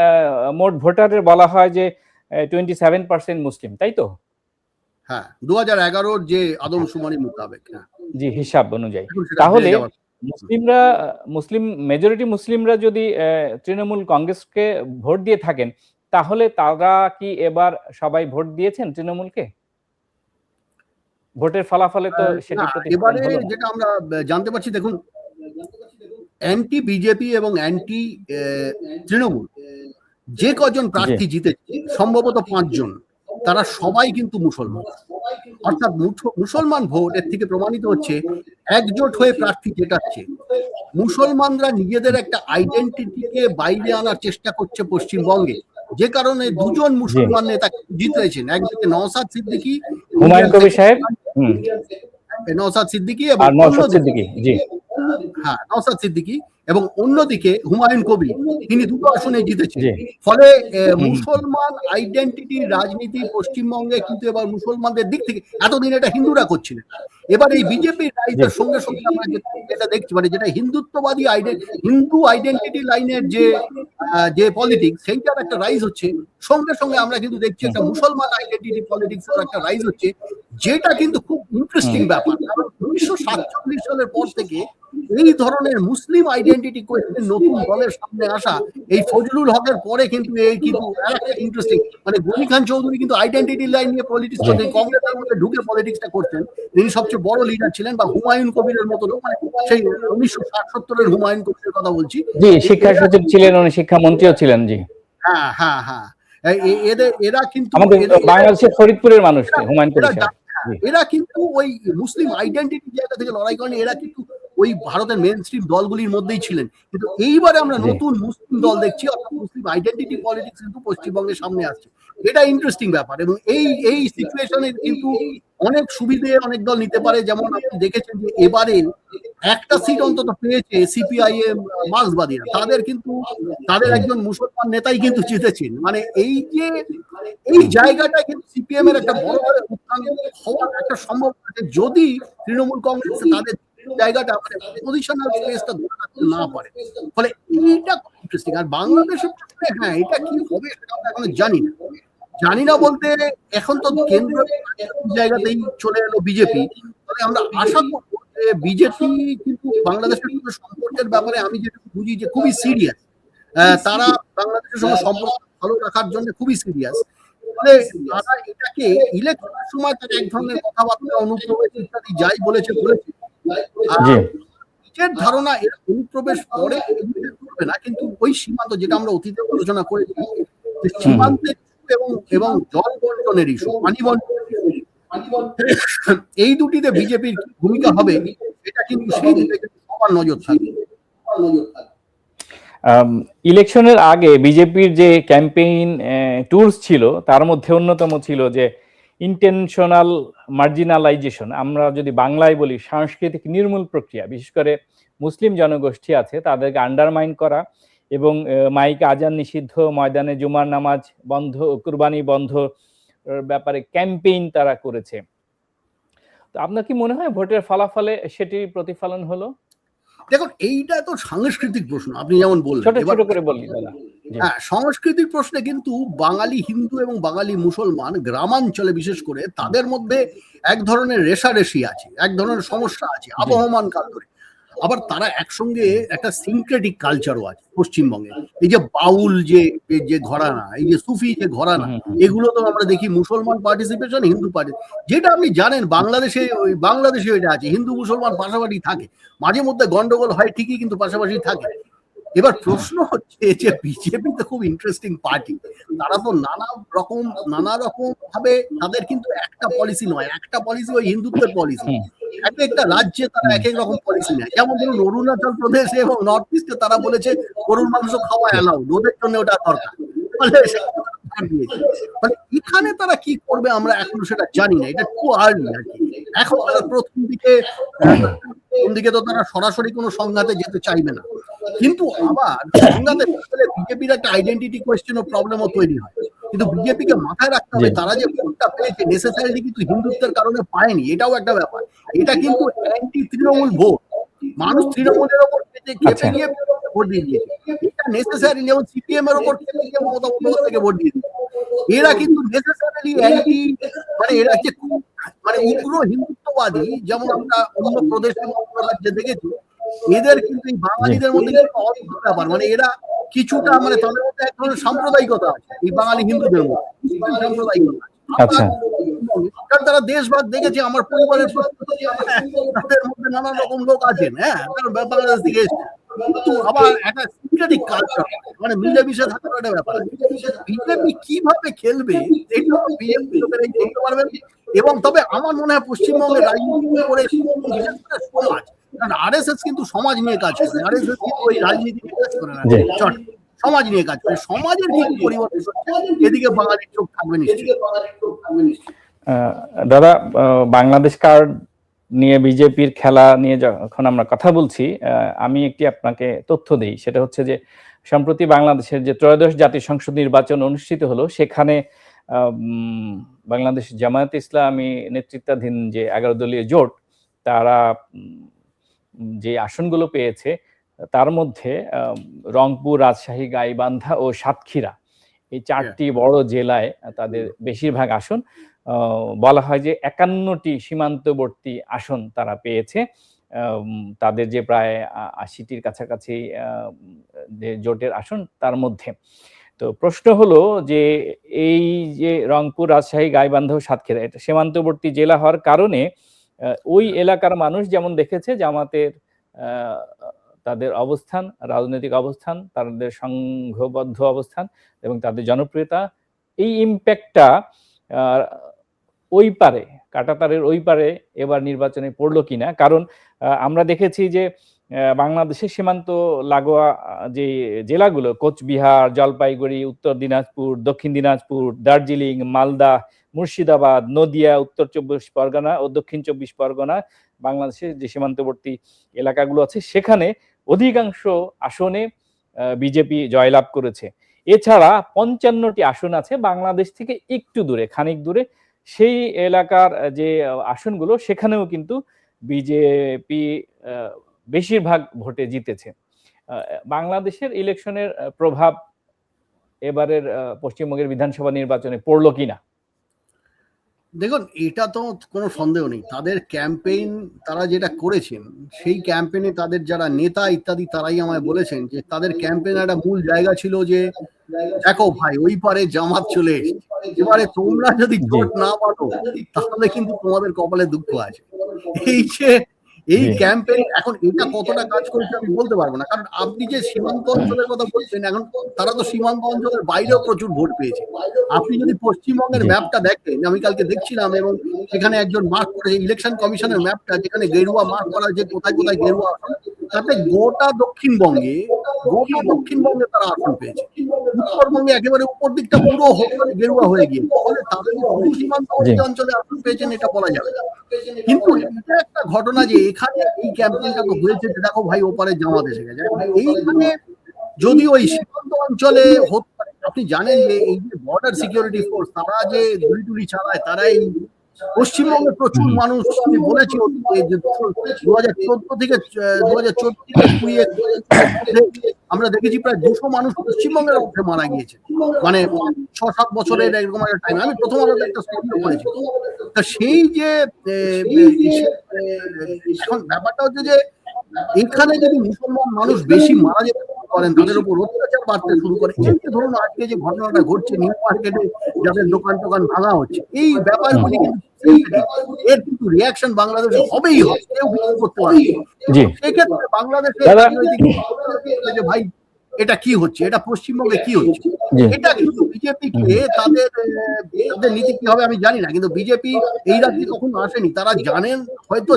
মোট ভোটারের বলা হয় যে 27% মুসলিম, তাই তো? হ্যাঁ, 2011 যে আদমশুমারি মোতাবেক, জি, হিসাব অনুযায়ী। তাহলে মুসলিম মেজরিটি মুসলিমরা যদি তৃণমূল কংগ্রেসকে ভোট দিয়ে থাকেন, তাহলে তারা কি এবার সবাই ভোট দিয়েছেন তৃণমূলকে? ভোটের ফলাফলে তো সেটি এবারে যেটা আমরা জানতে পারছি, দেখুন, অ্যান্টি বিজেপি এবং অ্যান্টি তৃণমূল যে কজন প্রার্থী জিতেছে, সম্ভবত 5 জন, তারা সবাই কিন্তু মুসলমান। অর্থাৎ মুসলমান ভোট এর থেকে প্রমাণিত হচ্ছে একজোট হয়ে প্রার্থী জেতাচ্ছে। মুসলমানরা নিজেদের একটা আইডেন্টিটিকে বাইরে আনার চেষ্টা করছে পশ্চিমবঙ্গে, যে কারণে 2 জন মুসলমান নেতা জিতেছেন। একদিকে নওশাদ সিদ্দিকী, হুমায়ুন কবির সাহেব, নওশাদ সিদ্দিকী নওশাদ সিদ্দিকী এবং অন্যদিকে হুমায়ুন কবির, তিনি 2 আসনে জিতেছেন। ফলে মুসলমান আইডেন্টিটির রাজনীতি পশ্চিমবঙ্গে কিন্তু এবার মুসলমানদের দিক থেকে, এতদিন এটা হিন্দুরা করছিলেন, এবার এই বিজেপির রাইজের সঙ্গে সঙ্গে আমরা যেটা দেখছি, মানে যেটা হিন্দুত্ববাদী হিন্দু আইডেন্টিটি লাইনের যে পলিটিক্স, সেইটার একটা রাইজ হচ্ছে। সঙ্গে সঙ্গে আমরা কিন্তু দেখছি একটা মুসলমান আইডেন্টিটি পলিটিক্স এর একটা রাইজ হচ্ছে, যেটা কিন্তু খুব ইন্টারেস্টিং ব্যাপার। কারণ 1947 সালের পর থেকে এই ধরনের মুসলিম আইডেন্টিটি কোয়েশ্চেন নতুন দলের সামনে আসা, এই ফজলুল হকের পরে কিন্তু ইন্টারেস্টিং, মানে গনি খান চৌধুরী কিন্তু আইডেন্টিটি লাইন নিয়ে পলিটিক্স করতেন, কংগ্রেসের মধ্যে ঢুকে পলিটিক্সটা করতেন, তিনি সবচেয়ে বড় লিডার ছিলেন। বা হুমায়ুন কবিরের মতো লোক, মানে সেই 1960-70-এর হুমায়ুন কবিরের কথা বলছি, জি, শিক্ষা সচিব ছিলেন, উনি শিক্ষামন্ত্রীও ছিলেন। জি, হ্যাঁ, এরা কিন্তু বাংলাদেশের ফরিদপুরের মানুষ হুমায়ুন কবির সাহেব। এরা কিন্তু ওই মুসলিম আইডেন্টিটি জায়গা থেকে লড়াই করেন, এরা কিন্তু ওই ভারতের মেইন স্ট্রিম দলগুলির মধ্যেই ছিলেন। কিন্তু এইবারে আমরা নতুন মুসলিম দল দেখছি, অর্থাৎ মুসলিম আইডেন্টিটি পলিটিক্স কিন্তু পশ্চিমবঙ্গের সামনে আসছে। এটা ইন্টারেস্টিং ব্যাপার এবং এই সিচুয়েশনে কিন্তু অনেক সুবিধে অনেক দল নিতে পারে। যেমন আপনি দেখেছেন যে এবারে একটা সিট অন্তত পেয়েছে সিপিআইএম মার্ক্সবাদীরা, তাদের একজন মুসলমান নেতাই কিন্তু জিতেছেন। মানে এই জায়গাটা কিন্তু সিপিএম এর একটা বড় উত্থান হওয়ার একটা সম্ভাবনা আছে, যদি তৃণমূল কংগ্রেস তাদের জায়গাটা, মানে পজিশনাল স্পেসটা ধরে রাখতে না পারে। ফলে এইটা ইন্টারেস্টিং। আর বাংলাদেশের ক্ষেত্রে হ্যাঁ, এটা কি হবে সেটা আমরা এখনো জানি না বলতে এখন তো কেন্দ্র জায়গাতেই চলে এলো বিজেপি। তবে আমরা আশা করবো যে বিজেপি কিন্তু বাংলাদেশের সঙ্গে সম্পর্কের ব্যাপারে আমি যেটুকু বুঝি যে খুবই সিরিয়াস। তারা বাংলাদেশের সঙ্গে সম্পর্ক ভালো রাখার জন্য খুবই সিরিয়াস। ফলে তারা এটাকে ইলেকশনের সময় তারা এক ধরনের কথাবার্তা অনুপ্রবেশ ইত্যাদি যাই বলেছে। আর জি নিজের ধারণা এর অনুপ্রবেশ পরে করবে না, কিন্তু ওই সীমান্ত যেটা আমরা অতীতে আলোচনা করেছি যে সীমান্তের এবং জল বন্টনের ইস্যু, পানি বন্টনের issue, এই দুটিতে বিজেপির ভূমিকা হবে এটা কিন্তু সেই দিকে সবার নজর থাকবে। ইলেকশনের আগে বিজেপির যে ক্যাম্পেইন টুলস ছিল তার মধ্যে অন্যতম ছিল যে ইন্টেনশনাল মার্জিনালাইজেশন, আমরা যদি বাংলায় বলি সাংস্কৃতিক নির্মূল প্রক্রিয়া, বিশেষ করে মুসলিম জনগোষ্ঠী আছে তাদেরকে আন্ডারমাইন করা এবং মাইকে আজান নিষিদ্ধ, ময়দানে জুমার নামাজ বন্ধ, কুরবানি বন্ধ ব্যাপারে ক্যাম্পেইন তারা করেছে। তো আপনার কি মনে হয় ভোটের ফলাফলে সেটি প্রতিফলন হলো? দেখুন, এইটা তো সাংস্কৃতিক প্রশ্ন, আপনি যেমন বললেন। ছোট ছোট করে বললি দাদা। হ্যাঁ, সংস্কৃতির প্রশ্নে কিন্তু বাঙালি হিন্দু এবং বাঙালি মুসলমান গ্রামাঞ্চলে বিশেষ করে তাদের মধ্যে এক ধরনের রেষারেষি আছে, এক ধরনের সমস্যা আছে আবহমান কাল ধরে। আবার তারা একসঙ্গে একটা সিনক্রেটিক কালচারও আছে পশ্চিমবঙ্গে। এই যে বাউল যে ঘরানা, এই যে সুফি যে ঘরানা, এগুলো তো আমরা দেখি মুসলমান পার্টিসিপেশন, হিন্দু পার্টি, যেটা আপনি জানেন বাংলাদেশে এটা আছে, হিন্দু মুসলমান পাশাপাশি থাকে, মাঝে মধ্যে গন্ডগোল হয় ঠিকই কিন্তু পাশাপাশি থাকে। এবার প্রশ্ন হচ্ছে যে বিজেপি তো খুব ইন্টারেস্টিং পার্টি, তারা তো নানা রকম ভাবে তাদের কিন্তু একটা পলিসি নয়, একটা পলিসি ওই হিন্দুত্বের পলিসি, এক একটা রাজ্যে তারা এক এক রকম পলিসি নেয়। যেমন ধরুন অরুণাচল প্রদেশে এবং নর্থ ইস্টে তারা বলেছে গরুর মাংস খাওয়া অ্যালাউড, ওদের জন্য ওটা দরকার। এখানে তারা কি করবে আমরা এখনো সেটা জানি না, এটা খুব আর্লি আর কি। এখন তারা প্রথম দিকে তো তারা সরাসরি কোনো সংঘাতে যেতে চাইবে না, কিন্তু আবার সংঘাতে বিজেপির একটা আইডেন্টিটি কোয়েশ্চেন ও প্রবলেমও তৈরি হয়। কিন্তু বিজেপিকে মাথায় রাখতে হবে তারা যে ভোটটা পেয়েছে নেসেসারিলি কিন্তু হিন্দুত্বের কারণে পায়নি, এটাও একটা ব্যাপার। এটা কিন্তু অ্যান্টি তৃণমূল ভোট, মানুষ তৃণমূলের ওপর খেপে গিয়ে ভোট দিয়ে দিয়েছে। এটা নেসেসারি, যেমন সিপিএম এর ওপর খেপে গিয়ে মমতা বন্দ্যোপাধ্যায়কে ভোট দিয়ে দিয়েছে। এরা কিন্তু নেসেসারিলি অ্যান্টি, মানে এরা যে মানে উগ্র হিন্দুত্ববাদী, যেমন আমরা অন্য প্রদেশে অন্য রাজ্যে দেখেছি, এদের কিন্তু এই বাঙালিদের মধ্যে অদ্ভুত ব্যাপার, মানে এরা কিছুটা, মানে তাদের মধ্যে এক ধরনের সাম্প্রদায়িকতা আছে এই বাঙালি হিন্দুদের মধ্যে, সাম্প্রদায়িকতা। কারণ তারা দেশভাগ দেখেছে, আমার পরিবারের তাদের মধ্যে নানান রকম লোক আছেন, হ্যাঁ, বাংলাদেশ থেকে এসেছে, কিন্তু আবার একটা সিনক্রেটিক কালচার, মানে মিলেমিশে থাকার একটা ব্যাপার। বিজেপি কিভাবে খেলবে এটা বিজেপি লোকেরাই বলতে পারবেন। এবং তবে আমার মনে হয় পশ্চিমবঙ্গের রাজনীতি করে সমাজ, কারণ আরএসএস কিন্তু সমাজ নিয়ে কাজ করে, আরএসএস কিন্তু ওই রাজনীতি নিয়ে কাজ করে না, সমাজ নিয়ে কাজ করে। সমাজের কি পরিবর্তন এদিকে বাঙালির চোখ থাকবে নিশ্চয়ই। দাদা, বাংলাদেশ কার্ড নিয়ে বিজেপির খেলা নিয়ে যখন আমরা কথা বলছি, আমি একটি আপনাকে তথ্য দিই, সেটা হচ্ছে যে সম্প্রতি বাংলাদেশের যে ত্রয়োদশ জাতীয় সংসদ নির্বাচন অনুষ্ঠিত হলো, সেখানে বাংলাদেশ জামায়াতে ইসলামী নেতৃত্বাধীন যে 11 দলীয় জোট, তারা যে আসনগুলো পেয়েছে তার মধ্যে রংপুর, রাজশাহী, গাইবান্ধা ও সাতক্ষীরা, এই 4টি বড় জেলায় তাদের বেশিরভাগ আসন, বলা হয় যে 51টি সীমান্তবর্তী আসন তারা পেয়েছে, তাদের যে প্রায় 80টির কাছাকাছি যে জোটের আসন তার মধ্যে। তো প্রশ্ন হলো যে এই যে রংপুর, রাজশাহী, গাইবান্ধা ও সাতক্ষীরা, এটা সীমান্তবর্তী জেলা হওয়ার কারণে ওই এলাকার মানুষ যেমন দেখেছে জামাতের তাদের অবস্থান, রাজনৈতিক অবস্থান, তাদের সংঘবদ্ধ অবস্থান এবং তাদের জনপ্রিয়তা, এই ইম্প্যাক্টটা ওই পারে, কাঁটাতারের ওই পারে এবার নির্বাচনে পড়লো কিনা। কারণ আমরা দেখেছি যে বাংলাদেশের সীমান্ত লাগোয়া যে জেলাগুলো, কোচবিহার, জলপাইগুড়ি, উত্তর দিনাজপুর, দক্ষিণ দিনাজপুর, দার্জিলিং, মালদা, মুর্শিদাবাদ, নদিয়া, উত্তর 24 পরগনা ও দক্ষিণ 24 পরগনা, বাংলাদেশের যে সীমান্তবর্তী এলাকাগুলো আছে সেখানে অধিকাংশ আসনে বিজেপি জয়লাভ করেছে। এছাড়া 55টি আসন আছে বাংলাদেশ থেকে একটু দূরে, খানিক দূরে, সেই এলাকার যে আসনগুলো সেখানেও কিন্তু বিজেপি বেশিরভাগ ভোটে জিতেছে। বাংলাদেশের ইলেকশনের প্রভাব এবারের পশ্চিমবঙ্গের বিধানসভা নির্বাচনে পড়লো কিনা? দেখুন, এটা তো কোনো সন্দেহ নেই, তাদের ক্যাম্পেইন তারা যেটা করেছেন সেই ক্যাম্পেইনে তাদের যারা নেতা ইত্যাদি তারাই আমায় বলেছেন যে তাদের ক্যাম্পেইনের একটা মূল জায়গা ছিল যে দেখো ভাই ওই পারে জামাত চলে এসেছে, এবারে তোমরা যদি জোট না পাঠো তাহলে কিন্তু তোমাদের কপালে দুঃখ আছে। এই ক্যাম্পেইন এখন এটা কতটা কাজ করেছে আমি বলতে পারবো না, কারণ আপনি যে সীমান্ত অঞ্চলের কথা বলছেন এখন তারা তো সীমান্ত অঞ্চলের বাইরেও প্রচুর ভোট পেয়েছে। আপনি যদি পশ্চিমবঙ্গের ম্যাপটা দেখেন, আমি কালকে দেখছিলাম এবং সেখানে একজন মার্ক করেছে ইলেকশন কমিশনের ম্যাপটা, যেখানে গেরুয়া মার্ক করা যে কোথায় কোথায় গেরুয়া আসন, তাতে গোটা দক্ষিণবঙ্গে তারা আসন পেয়েছে। উত্তরবঙ্গে একেবারে উপর দিকটা পুরো গেরুয়া হয়ে গিয়ে, তাহলে তাদের সীমান্ত অঞ্চলে আসন পেয়েছেন এটা বলা যাবে না। কিন্তু এটা একটা ঘটনা যে এখানে এই ক্যাম্পেইনটা তো হয়েছে, দেখো ভাই ওপারে জামাত এসে গেছে। এইখানে যদি ওই সীমান্ত অঞ্চলে আপনি জানেন যে এই যে বর্ডার সিকিউরিটি ফোর্স তারা যে গুলি চালায়, তারা এই পশ্চিমবঙ্গের প্রচুর মানুষ, আমি বলেছি 2014 থেকে 2020 আমরা দেখেছি প্রায় 200 মানুষ পশ্চিমবঙ্গের মধ্যে মারা গিয়েছে, মানে 6-7 বছরের এরকম একটা টাইম। আমি প্রথম আলোতে একটা স্টোরি করেছি। তা সেই যে এখন ব্যাপারটা হচ্ছে যে এখানে যদি মুসলমান মানুষ বেশি মারা যেতে করেন, তাদের উপর অত্যাচার বাড়তে শুরু করে, এই যে ধরুন আজকে যে ঘটনাটা ঘটছে নিউ মার্কেটে যাদের দোকান টোকান ভাঙা হচ্ছে, এই ব্যাপারগুলি কিন্তু এর কিন্তু রিয়াকশন বাংলাদেশে হবেই হবে, কেউ কিছু করতে পারবে। সেক্ষেত্রে বাংলাদেশে যে ভাই এটা কি হচ্ছে, এটা পশ্চিমবঙ্গে কি হচ্ছে, এটা কিন্তু বিজেপিকে তাদের নীতি কি হবে আমি জানি না, কিন্তু বিজেপি এই রাজ্যে কখনো আসেনি। তারা জানেন, হয়তো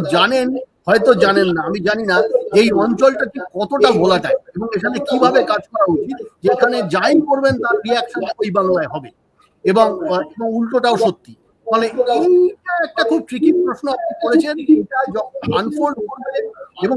জানেন না, আমি জানি না এই অঞ্চলটা ঠিক কতটা ভোলাটাইল এবং এখানে কিভাবে কাজ করা উচিত, যেখানে যাই করবেন তার রিয়াকশন ওই বাংলায় হবে এবং উল্টোটাও সত্যি। ফলে এইটা একটা খুব ট্রিকি প্রশ্ন আপনি করেছেন, এটা আনফোল্ড করবে এবং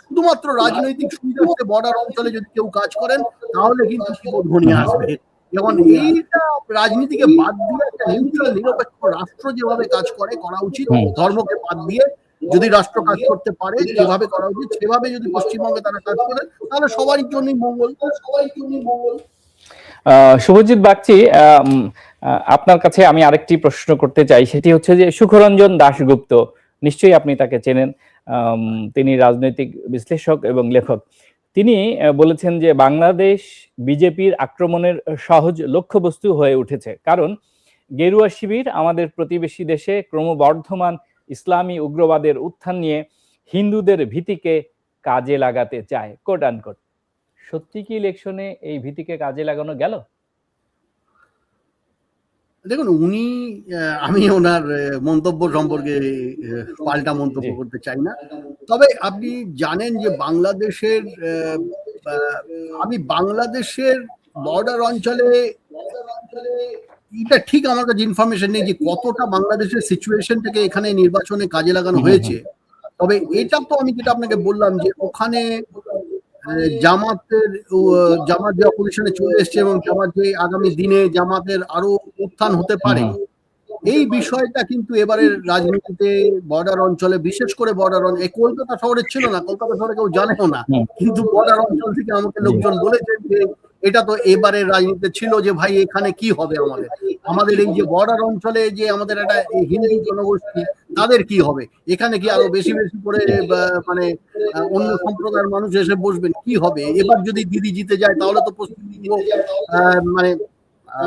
শুধুমাত্র রাজনৈতিক সুবিধার্থে বর্ডার অঞ্চলে যদি কেউ কাজ করেন তাহলে কিন্তু বিপদ ঘনিয়ে আসবে। যেমন এইটা রাজনীতিকে বাদ দিয়ে একটা নিউট্রাল নিরপেক্ষ রাষ্ট্র যেভাবে কাজ করা উচিত, ধর্মকে বাদ দিয়ে যদি রাষ্ট্র কাজ করতে পারে যেভাবে করা উচিত সেভাবে যদি পশ্চিমবঙ্গে তারা কাজ করে তাহলে সবারই জন্যই মঙ্গল। শুভজিৎ বাগচি, আপনার কাছে আমি আরেকটি প্রশ্ন করতে চাই, সেটি হচ্ছে যে সুখরঞ্জন দাশগুপ্ত, নিশ্চয়ই আপনি তাকে চেনেন, তিনি রাজনৈতিক বিশ্লেষক এবং লেখক। তিনি বলেছেন যে বাংলাদেশ বিজেপির আক্রমণের সহজ লক্ষ্যবস্তু হয়ে উঠেছে, কারণ গেরুয়া শিবির আমাদের প্রতিবেশী দেশে ক্রমবর্ধমান ইসলামী উগ্রবাদের উত্থান নিয়ে হিন্দুদের ভীতিকে কাজে লাগাতে চায়, কোট আনকোট। সত্যি কি ইলেকশনে এই ভীতিকে কাজে লাগানো গেল? দেখুন, আমি ওনার মন্তব্য সম্পর্কে পাল্টা মন্তব্য করতে চাই না, তবে আপনি জানেন যে বাংলাদেশের বর্ডার অঞ্চলে এটা ঠিক আমার কাছে ইনফরমেশন নেই যে কতটা বাংলাদেশের সিচুয়েশনটাকে এখানে নির্বাচনে কাজে লাগানো হয়েছে। তবে এটা তো আমি যেটা আপনাকে বললাম যে ওখানে জামাত যে অপোজিশনে চলে এসছে এবং জামাত যে আগামী দিনে জামাতের আরো উত্থান হতে পারে, এই বিষয়টা কিন্তু এবারের রাজনীতিতে বর্ডার অঞ্চলে, বিশেষ করে বর্ডার অঞ্চলে, কলকাতা শহরে ছিল না, কলকাতা শহরে কেউ জানেও না, কিন্তু বর্ডার অঞ্চল থেকে আমাকে লোকজন বলেছেন যে এটা তো এবারের রাজনীতিতে ছিল যে ভাই এখানে কি হবে, আমাদের এই যে বর্ডার অঞ্চলে যে আমাদের একটা হিন্দু জনগোষ্ঠী তাদের কি হবে, এখানে কি আরো বেশি বেশি করে মানে অন্য সম্প্রদায়ের মানুষ এসে বসবেন, কি হবে, এবার যদি দিদি জিতে যায় তাহলে তো পশ্চিমবঙ্গ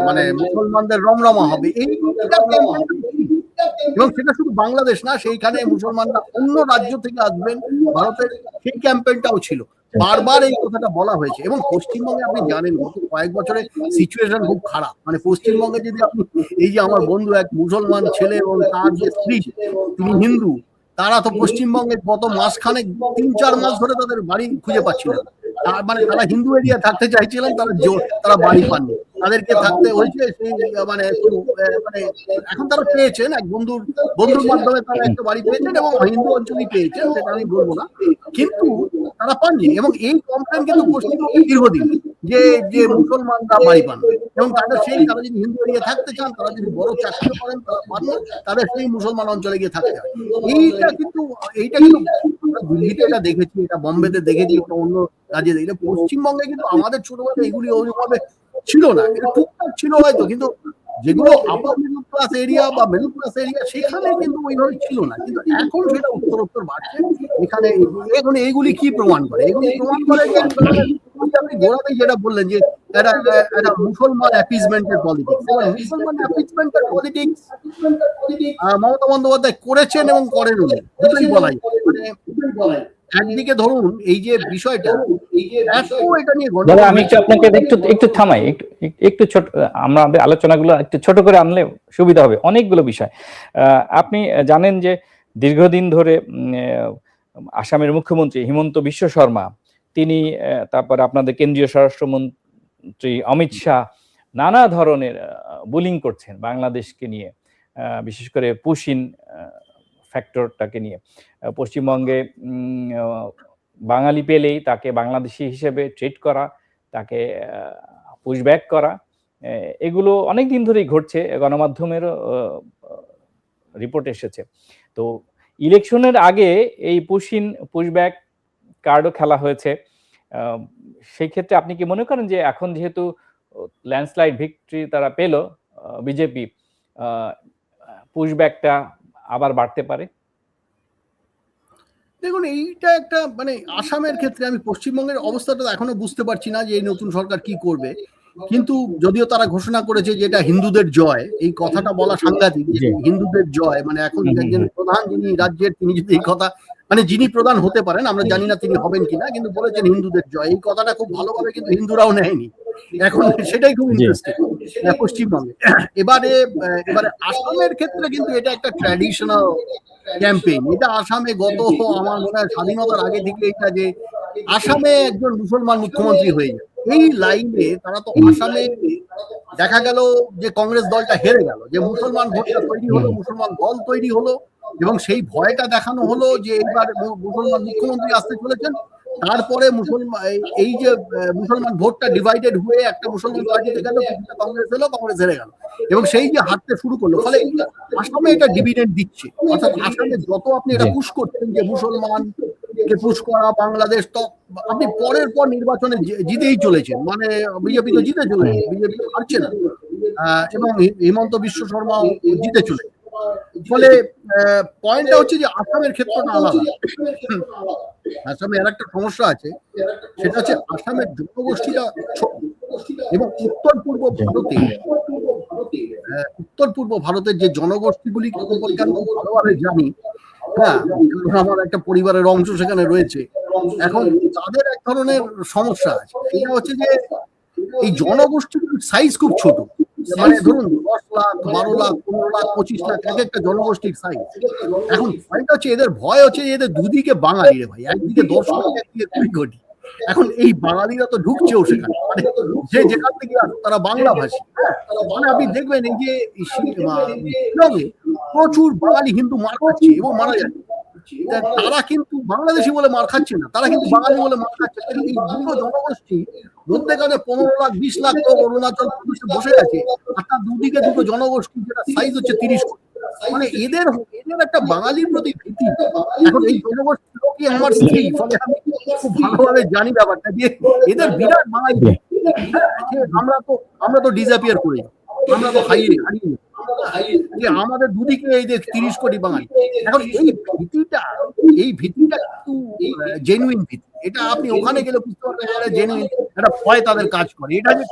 মানে মুসলমানদের রমরমা হবে। এবং সেটা শুধু বাংলাদেশ না, সেইখানে মুসলমানরা অন্য রাজ্য থেকে আসবেন ভারতের, সেই ক্যাম্পেইনটাও ছিল, বারবার এই কথাটা বলা হয়েছে। এবং পশ্চিমবঙ্গে আপনি জানেন গত কয়েক বছরে সিচুয়েশন খুব খারাপ, মানে পশ্চিমবঙ্গে যদি আপনি এই যে আমার বন্ধু এক মুসলমান ছেলে এবং তার যে স্ত্রী তিনি হিন্দু, তারা তো পশ্চিমবঙ্গে গত মাসখানেক 3-4 মাস ধরে তাদের বাড়ি খুঁজে পাচ্ছিলেন, মানে তারা হিন্দু এরিয়া থাকতে চাইছিলেন, তারা বাড়ি পাননি, তাদেরকে থাকতে হয়েছে সেই মানে এখন তারা পেয়েছেন এক বন্ধুর মাধ্যমে তারা একটা বাড়ি পেয়েছেন এবং হিন্দু অঞ্চলই পেয়েছেন, সেটা আমি বলবো না, কিন্তু তারা পাননি। এবং এই কমপ্লেন কিন্তু পশ্চিমবঙ্গে দীর্ঘদিন যে মুসলমানরা বাড়ি পান এবং তারা যদি হিন্দু এরিয়া থাকতে চান, তারা যদি বড় চাকরি করেন তারা পান না, তাদের সেই মুসলমান অঞ্চলে গিয়ে থাকতে হয়। এইটা কিন্তু দিল্লিতে এটা দেখেছি, এটা বোম্বেতে দেখেছি, এটা অন্য রাজ্যে দেখি, পশ্চিমবঙ্গে কিন্তু আমাদের ছোটবেলায় এগুলি ওইভাবে ছিল না, এটা টুকটাক ছিল হয়তো, কিন্তু যেগুলো আপার মিডল ক্লাস এরিয়া বা মিডল ক্লাস এরিয়া সেখানে কিন্তু ওইভাবে ছিল না, কিন্তু এখন সেটা উত্তরোত্তর বাড়ছে। এখানে এখন এইগুলি কি প্রমাণ করে? এগুলি প্রমাণ করে যে আপনি গোড়াতেই যেটা বললেন যে একটা মুসলমান অ্যাপিজমেন্টের পলিটিক্স। এবার মুসলমান অ্যাপিজমেন্টের পলিটিক্স মমতা বন্দ্যোপাধ্যায় করেছেন এবং করেন উনি, দুটোই বলা যায়। মানে একদিকে ধরুন এই যে বিষয়টা, এটা নিয়ে দাদা আমি একটু আপনাকে একটু থামাই, একটু ছোট, আমাদের আলোচনাগুলো একটু ছোট করে আনলে সুবিধা হবে, অনেকগুলো বিষয়। আপনি জানেন যে দীর্ঘদিন ধরে আসামের মুখ্যমন্ত্রী হিমন্ত বিশ্ব শর্মা, তিনি তারপর আপনাদের কেন্দ্রীয় স্বরাষ্ট্রমন্ত্রী অমিত শাহ নানা ধরনের বুলিং করছেন বাংলাদেশকে নিয়ে, বিশেষ করে পুশিন ফ্যাক্টরটাকে নিয়ে। পশ্চিমবঙ্গে বাঙালি পেলেই তাকে বাংলাদেশি হিসেবে ট্রিট করা, তাকে পুশব্যাক করা, এগুলো অনেক দিন ধরেই ঘটছে, গণমাধ্যমেরও রিপোর্ট এসেছে। তো ইলেকশনের আগে এই পুশব্যাক কার্ডও খেলা হয়েছে। সেই ক্ষেত্রে আপনি কি মনে করেন যে এখন যেহেতু ল্যান্ডস্লাইড ভিক্টরি তারা পেল বিজেপি, পুশব্যাকটা আবার বাড়তে পারে? দেখুন এইটা একটা মানে আসামের ক্ষেত্রে আমি পশ্চিমবঙ্গের অবস্থাটা এখনো বুঝতে পারছি না যে এই নতুন সরকার কি করবে, কিন্তু যদিও তারা ঘোষণা করেছে যে এটা হিন্দুদের জয়, এই কথাটা বলা সাংঘাতিক যে হিন্দুদের জয়, মানে এখন একজন প্রধান যিনি রাজ্যের তিনি যদি এই কথা, মানে যিনি প্রধান হতে পারেন, আমরা জানি না তিনি হবেন কিনা, কিন্তু বলেছেন হিন্দুদের জয়, এই কথাটা খুব ভালোভাবে কিন্তু হিন্দুরাও নেয়নি এখন, সেটাই খুব ইন্টারেস্টিং পশ্চিমবঙ্গে। এবারে আসামের ক্ষেত্রে কিন্তু এটা একটা ট্র্যাডিশনাল ক্যাম্পেইন, এটা আসামে গত আমার মনে হয় স্বাধীনতার আগে থেকে এটা যে আসামে একজন মুসলমান মুখ্যমন্ত্রী হয়ে যায়, এই লাইনে তারা তো আসামে দেখা গেল যে কংগ্রেস দলটা হেরে গেল, যে মুসলমান ভোটটা তৈরি হলো, মুসলমান দল তৈরি হলো, এবং সেই ভয়টা দেখানো হলো যে এইবার মুসলমান মুখ্যমন্ত্রী আসতে চলেছেন। তারপরে এই যে মুসলমান ভোটটা ডিভাইডেড হয়ে একটা মুসলমান পার্টিতে গেল, কংগ্রেস এলো, কংগ্রেস হেরে গেল, এবং সেই যে হাঁটতে শুরু করলো, ফলে আসামে এটা ডিভিডেন্ড দিচ্ছে। অর্থাৎ আসামে যত আপনি এটা পুশ করছেন যে মুসলমানকে পুশ করা বাংলাদেশ, তো আপনি পরের পর নির্বাচনে জিতেই চলেছেন, মানে বিজেপি তো জিতে চলেছে, বিজেপি হারছে না, এবং হিমন্ত বিশ্ব শর্মা জিতে চলেছে। ফলে পয়েন্টটা হচ্ছে যে আসামের ক্ষেত্রটা আলাদা। আসামে আর একটা সমস্যা আছে, সেটা হচ্ছে আসামের জনগোষ্ঠীটা ছোট, এবং উত্তর পূর্ব ভারতের যে জনগোষ্ঠীগুলি সম্পর্কে আমি ভালোভাবে জানি, হ্যাঁ, আমার একটা পরিবারের অংশ সেখানে রয়েছে। এখন তাদের এক ধরনের সমস্যা আছে, সেটা হচ্ছে যে এই জনগোষ্ঠীগুলির সাইজ খুব ছোট, মানে ধরুন 10 লাখ, 12 লাখ, 15 লাখ, 25 লাখ এক একটা জনগোষ্ঠীর সাইজ। এখন ভয়টা হচ্ছে, এদের ভয় হচ্ছে এদের দুদিকে বাঙালি রে ভাই, একদিকে 10 কোটি, একদিকে 20 কোটি। এখন এই বাঙালিরা তো ঢুকছেও সেখানে, মানে যে যেখান থেকে আসে তারা বাংলা ভাষী, মানে আপনি দেখবেন এই যে শিলংয়ে প্রচুর বাঙালি হিন্দু মার খাচ্ছে এবং মারা যাচ্ছে, তারা কিন্তু বাংলাদেশি বলে মার খাচ্ছে না, তারা কিন্তু বাঙালি বলে মার খাচ্ছে। এই দুটো জনগোষ্ঠী মধ্যেখানে 15 লাখ 20 লাখ লোক অরুণাচল প্রদেশে বসে গেছে, আর তার দুদিকে দুটো জনগোষ্ঠী, যেটা সাইজ হচ্ছে 30 কোটি। মানে এদের একটা বাঙালির প্রতি ভীতি। এখন এই জনগোষ্ঠী লোকই আমার স্ত্রী, ফলে আমি খুব ভালোভাবে জানি ব্যাপারটা যে এদের বিরাট বাঙালি, আমরা তো ডিসঅ্যাপিয়ার করি, আমরা তো হারিয়ে যে আমাদের দুদিকে এই যে 30 কোটি বাঙালি। এখন এই ভীতিটা কিন্তু জেনুইন ভীতি, এটা আপনি ওখানে গেলে বুঝতে পারবেন জেনুইন একটা ভয় তাদের কাজ করে। এটা যে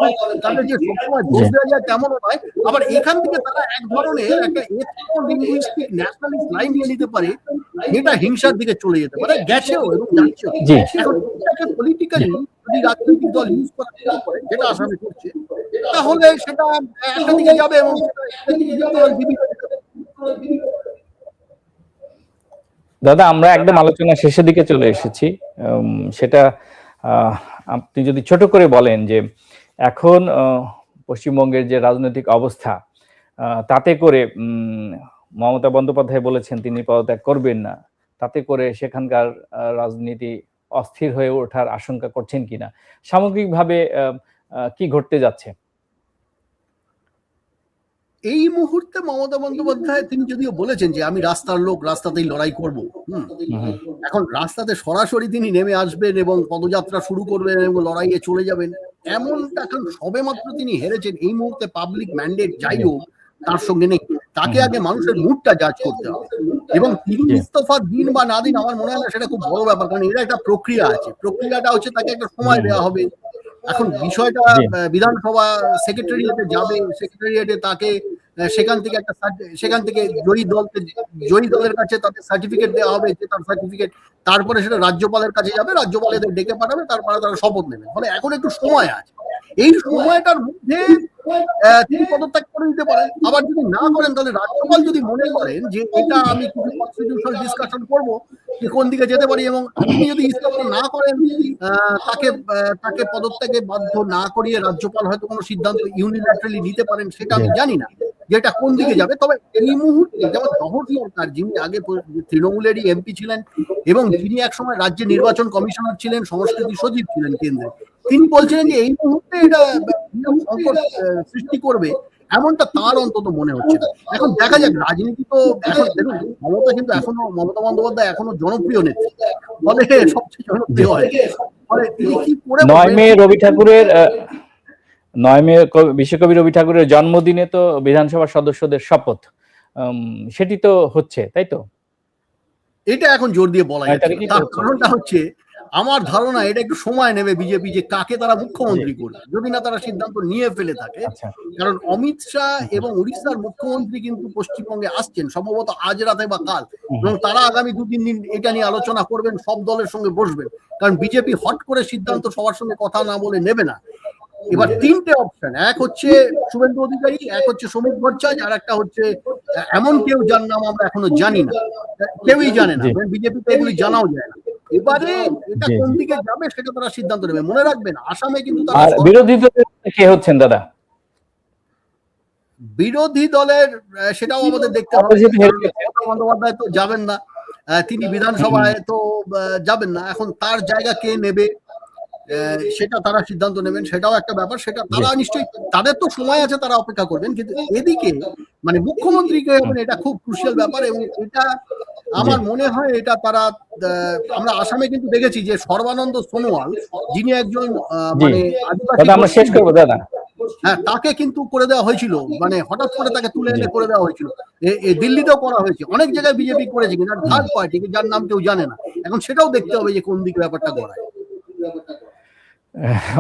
তাদের যে সবসময় দোষ দেওয়া যায় তেমনও নয়, আবার এখান থেকে তারা এক ধরনের একটা এথনো-লিঙ্গুইস্টিক ন্যাশনালিস্ট লাইন নিয়ে নিতে পারে, যেটা হিংসার দিকে চলে যেতে পারে, গেছেও এবং যাচ্ছেও। এখন এটাকে পলিটিক্যালি যদি রাজনৈতিক দল ইউজ করা করে, যেটা আসামে করছে, তাহলে সেটা একটা দিকে যাবে এবং দাদা আমরা একদম আলোচনা শেষের দিকে চলে এসেছি, সেটা আপনি যদি ছোট করে বলেন যে এখন পশ্চিমবঙ্গের যে রাজনৈতিক অবস্থা, তাতে করে মমতা বন্দ্যোপাধ্যায় বলেছেন তিনি পদত্যাগ করবেন না, তাতে করে সেখানকার রাজনীতি অস্থির হয়ে ওঠার আশঙ্কা করছেন কিনা, সামগ্রিকভাবে কি ঘটতে যাচ্ছে? এই মুহূর্তে মমতা বন্দ্যোপাধ্যায় তিনি যদিও বলেছেন যে আমি রাস্তার লোক, রাস্তাতেই লড়াই করব। এখন রাস্তাতে সরাসরি তিনি নেমে আসবেন এবং পদযাত্রা শুরু করবেন এবং লড়াইয়ে চলে যাবেন এমনটা, কারণ সবে মাত্র তিনি হেরেছেন। এই মুহূর্তে পাবলিক ম্যান্ডেট যাই হোক তার সঙ্গে নেই। তাকে আগে মানুষের মুডটা জাজ করতে হবে, এবং তিনি ইস্তফা দিন বা না দিন আমার মনে হয় না সেটা খুব বড় ব্যাপার, কারণ এটা একটা প্রক্রিয়া আছে। প্রক্রিয়াটা হচ্ছে তাকে একটা সময় দেওয়া হবে। এখন বিষয়টা বিধানসভা সেক্রেটারিয়েটে যাবে, সেক্রেটারিয়েটে তাকে সেখান থেকে জয়ী দলের কাছে তাদের সার্টিফিকেট দেওয়া হবে, যে তার সার্টিফিকেট, তারপরে সেটা রাজ্যপালের কাছে যাবে, রাজ্যপাল এদের ডেকে পাঠাবে, তারপরে তারা শপথ নেবে। ফলে এখন একটু সময় আছে, এই সময়টার মধ্যে তিনি পদত্যাগ করে দিতে পারেন। আবার যদি না করেন তাহলে রাজ্যপাল যদি মনে করেন যে এটা আমি কিছু কনস্টিটিউশনাল ডিসকাশন করবো যে কোন দিকে যেতে পারি, এবং তিনি যদি ইস্তফা না করেন, তাকে পদত্যাগে বাধ্য না করিয়ে রাজ্যপাল হয়তো কোনো সিদ্ধান্ত ইউনিল্যাটারালি নিতে পারেন, সেটা আমি জানি না যে এটা কোন দিকে যাবে। তবে এই মুহূর্তে যেমন জহর সরকার, যিনি আগে তৃণমূলেরই এমপি ছিলেন এবং যিনি একসময় রাজ্যে নির্বাচন কমিশনার ছিলেন, সংস্কৃতি সচিব ছিলেন কেন্দ্রে, তিনি বলছিলেন যে এই মুহূর্তে এটা সংকট সৃষ্টি করবে, এমনটা তার অন্তত মনে হচ্ছে না। এখন দেখা যাক, রাজনীতি তো এখন দেখুন, মমতা বন্দ্যোপাধ্যায় এখনো জনপ্রিয় নেত্রী, ফলে সবচেয়ে জনপ্রিয় হয়, ফলে তিনি কি করে 9 মে বিশ্বকবি রবি ঠাকুরের জন্মদিনে তো বিধানসভার সদস্যদের শপথ, সেটি তো হচ্ছে, তাই তো? এটা এখন জোর দিয়ে বলা যাচ্ছে। তার কারণটা হচ্ছে, আমার ধারণা এটা একটু সময় নেবে বিজেপি যে কাকে তারা মুখ্যমন্ত্রী করবে, যদি না তারা সিদ্ধান্ত নিয়ে ফেলে থাকে। কারণ অমিত শাহ এবং উড়িষ্যার মুখ্যমন্ত্রী কিন্তু পশ্চিমবঙ্গে আসছেন সম্ভবত আজ রাতে বা কাল, এবং তারা আগামী 2-3 দিন এটা নিয়ে আলোচনা করবেন, সব দলের সঙ্গে বসবেন, কারণ বিজেপি হট করে সিদ্ধান্ত সবার সঙ্গে কথা না বলে নেবে না। এবার 3টে অপশন, এক হচ্ছে শুভেন্দু অধিকারী, এক হচ্ছে শ্রমিক ভট্টাচার্য, আর একটা হচ্ছে এমন কেউ যার নাম আমরা এখনো জানি না, কেউই জানে না, বিজেপিতে এগুলি জানাও যায় না। এবারে এটা কোন দিকে যাবে সেটা তারা সিদ্ধান্ত নেবে। মনে রাখবেন, আসামে কিন্তু তারা বিরোধী দলের কে হচ্ছেন দাদা? বিরোধী দলের সেটাও আমাদের দেখতে হবে। মমতা বন্দ্যোপাধ্যায় তো যাবেন না, তিনি বিধানসভায় তো যাবেন না। এখন তার জায়গা কে নেবে সেটা তারা সিদ্ধান্ত নেবেন, সেটাও একটা ব্যাপার। সেটা তারা নিশ্চয়ই, তাদের তো সময় আছে, তারা অপেক্ষা করবেন। কিন্তু এদিকে মানে মুখ্যমন্ত্রী কে হবেন, এটা খুব ক্রুশিয়াল ব্যাপার, এবং এটা আমার মনে হয় এটা তারা, আমরা আসামে কিন্তু দেখেছি যে সর্বানন্দ সোনোয়াল, যিনি একজন মানে আদিবাসী, হ্যাঁ, তাকে কিন্তু করে দেওয়া হয়েছিল, মানে হঠাৎ করে তাকে তুলে এনে করে দেওয়া হয়েছিল। দিল্লিতেও করা হয়েছে, অনেক জায়গায় বিজেপি করেছে, কিন্তু থার্ড পার্টি যার নাম কেউ জানে না। এখন সেটাও দেখতে হবে যে কোন দিকে ব্যাপারটা গড়ায়।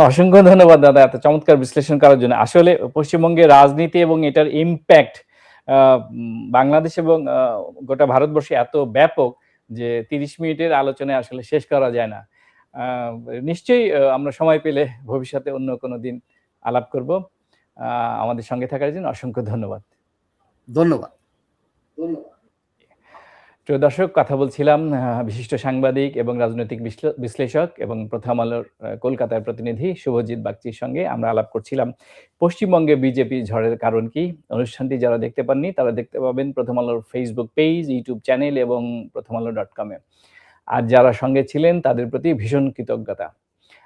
অসংখ্য ধন্যবাদ দাদা এত চমৎকার বিশ্লেষণ করার জন্য। আসলে পশ্চিমবঙ্গের রাজনীতি এবং এটার ইম্প্যাক্ট বাংলাদেশ এবং গোটা ভারতবর্ষে এত ব্যাপক যে 30 মিনিটের আলোচনায় আসলে শেষ করা যায় না। নিশ্চয়ই আমরা সময় পেলে ভবিষ্যতে অন্য কোনো দিন আলাপ করব। আমাদের সঙ্গে থাকার জন্য অসংখ্য ধন্যবাদ। ধন্যবাদ। প্রিয় দর্শক, কথা বলছিলাম বিশিষ্ট সাংবাদিক এবং রাজনৈতিক বিশ্লেষক এবং প্রথম আলোর কলকাতার প্রতিনিধি শুভজিৎ বাগচির সঙ্গে আমরা আলাপ করছিলাম পশ্চিমবঙ্গে বিজেপি ঝড়ের কারণ কি। অনুষ্ঠানটি যারা দেখতে পাননি তারা দেখতে পাবেন প্রথম আলোর ফেসবুক পেজ, ইউটিউব চ্যানেল এবং প্রথমআলো.com-এ। আর যারা সঙ্গে ছিলেন তাদের প্রতি ভীষণ কৃতজ্ঞতা।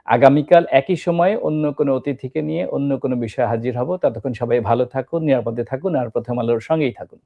আগামীকাল একই সময়ে অন্য কোনো অতিথিকে নিয়ে অন্য কোনো বিষয়ে হাজির হব। ততক্ষণ সবাই ভালো থাকুন, নিরাপদে থাকুন আর প্রথম আলোর সঙ্গেই থাকুন।